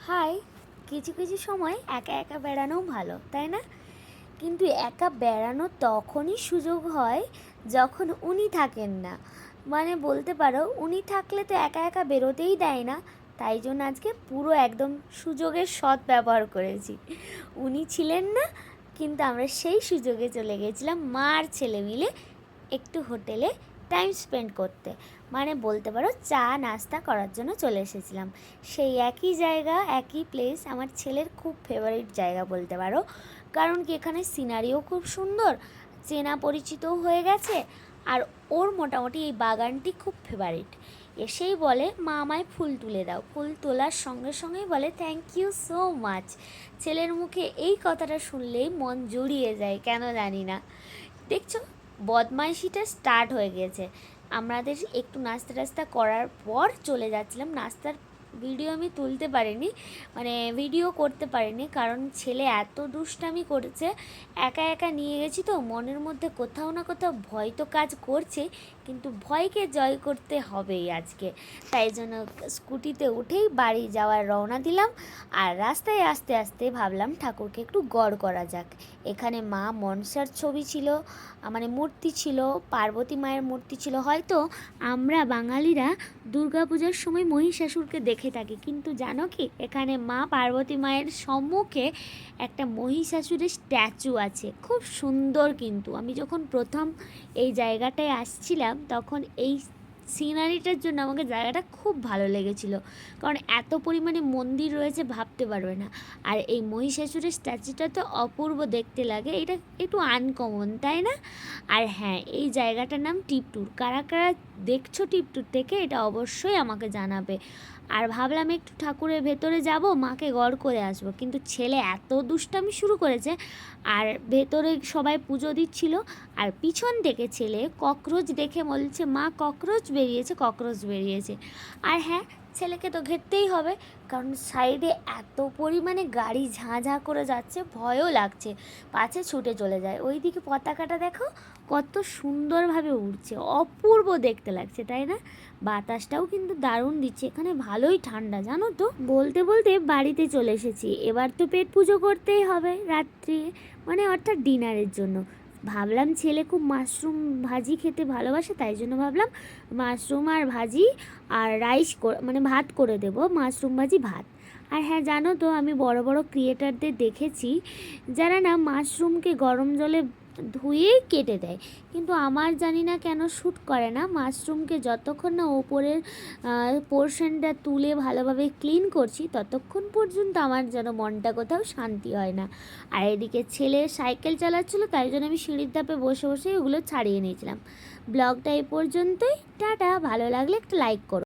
High. কিছু কিছু সময় একা একা বেড়ানোও ভালো, তাই না? কিন্তু একা বেড়ানো তখনই সুযোগ হয় যখন উনি থাকেন না। মানে বলতে পারো উনি থাকলে তো একা একা বেরোতেই দেয় না। তাই জন্য আজকে পুরো একদম সুযোগের সৎ ব্যবহার করেছি। উনি ছিলেন না, কিন্তু আমরা সেই সুযোগে চলে গেছিলাম মা আর ছেলে মিলে একটু হোটেলে টাইম স্পেন্ড করতে। মানে বলতে পারো চা নাস্তা করার জন্য চলে এসেছিলাম। সেই একই জায়গা, একই প্লেস, আমার ছেলের খুব ফেভারিট জায়গা বলতে পারো। কারণ কি এখানে সিনারিও খুব সুন্দর, চেনা পরিচিতও হয়ে গেছে। আর ওর মোটামুটি এই বাগানটি খুব ফেভারিট। এসেই বলে মা আমায় ফুল তুলে দাও। ফুল তোলার সঙ্গে সঙ্গেই বলে থ্যাংক ইউ সো মাচ। ছেলের মুখে এই কথাটা শুনলেই মন জুড়িয়ে যায়, কেন জানি না। দেখছো, বদমাইশিটা স্টার্ট হয়ে গেছে। আমাদের একটু নাস্তা টাস্তা করার পর চলে যাচ্ছিলাম। নাস্তার ভিডিও আমি তুলতে পারিনি, মানে ভিডিও করতে পারিনি, কারণ ছেলে এত দুষ্টামি করেছে। একা একা নিয়ে গেছি তো মনের মধ্যে কোথাও না কোথাও ভয় তো কাজ করছে, কিন্তু ভয়কে জয় করতে হবেই আজকে। তাই জন্য স্কুটিতে উঠেই বাড়ি যাওয়ার রওনা দিলাম। আর রাস্তায় আস্তে আস্তে ভাবলাম ঠাকুরকে একটু গড় করা যাক। এখানে মা মনসার ছবি ছিল, মানে মূর্তি ছিল, পার্বতী মায়ের মূর্তি ছিল। হয়তো আমরা বাঙালিরা দুর্গাপূজার সময় মহিষাসুরকে দেখে থাকি, কিন্তু জানো কি এখানে মা পার্বতী মায়ের সম্মুখে একটা মহিষাসুরের স্ট্যাচু আছে, খুব সুন্দর। কিন্তু আমি যখন প্রথম এই জায়গাটায় আসছিলাম তখন এই সিনারিটার জন্য আমাকে জায়গাটা খুব ভালো লেগেছিল, কারণ এত পরিমাণে মন্দির রয়েছে ভাবতে পারবে না। আর এই মহিষাসুরের স্ট্যাচুটা তো অপূর্ব দেখতে লাগে, এটা একটু আনকমন, তাই না? আর হ্যাঁ, এই জায়গাটার নাম টিপটুর। কারা কারা দেখছো টিপটুর থেকে এটা অবশ্যই আমাকে জানাবে। আর ভাবলাম একটু ঠাকুরের ভেতরে যাব, মাকে গড় করে আসবো, কিন্তু ছেলে এত দুষ্টামি শুরু করেছে। আর ভেতরে সবাই পুজো দিচ্ছিল, আর পিছন থেকে ছেলে ককরোচ দেখে বলছে মা ককরোচ বেরিয়েছে, ককরোচ বেরিয়েছে। আর হ্যাঁ, ছেলেকে তো ঘেরতেই হবে, কারণ সাইডে এত পরিমাণে গাড়ি ঝাঁ ঝাঁ করে যাচ্ছে, ভয়ও লাগছে পাছে ছুটে চলে যায়। ওইদিকে পতাকাটা দেখো কত সুন্দরভাবে উড়ছে, অপূর্ব দেখতে লাগছে, তাই না? বাতাসটাও কিন্তু দারুণ দিচ্ছে, এখানে ভালোই ঠান্ডা, জানো তো। বলতে বলতে বাড়িতে চলে এসেছি। এবার তো পেট পুজো করতেই হবে রাত্রি, মানে অর্থাৎ ডিনারের জন্য। ভাবলাম ছেলে খুব মাশরুম ভাজি খেতে ভালোবাসে, তাই জন্য ভাবলাম মাশরুম আর ভাজি আর রাইস মানে ভাত করে দেব, মাশরুম ভাজি ভাত। আর হ্যাঁ, জানো তো আমি বড় বড় ক্রিয়েটারদের দেখেছি যারা না মাশরুমকে গরম জলে ধুয়েই কেটে দেয়, কিন্তু আমার জানি না কেন শ্যুট করে না। মাশরুমকে যতক্ষণ না ওপরের পোর্শনটা তুলে ভালোভাবে ক্লিন করছি ততক্ষণ পর্যন্ত আমার যেন মনটা কোথাও শান্তি হয় না। আর এদিকে ছেলে সাইকেল চালাচ্ছিলো, তাই জন্য আমি সিঁড়ির ধাপে বসে বসে ওগুলো ছাড়িয়ে নিয়েছিলাম। ব্লগটা এই পর্যন্তই, টাটা। ভালো লাগলে একটা লাইক করো।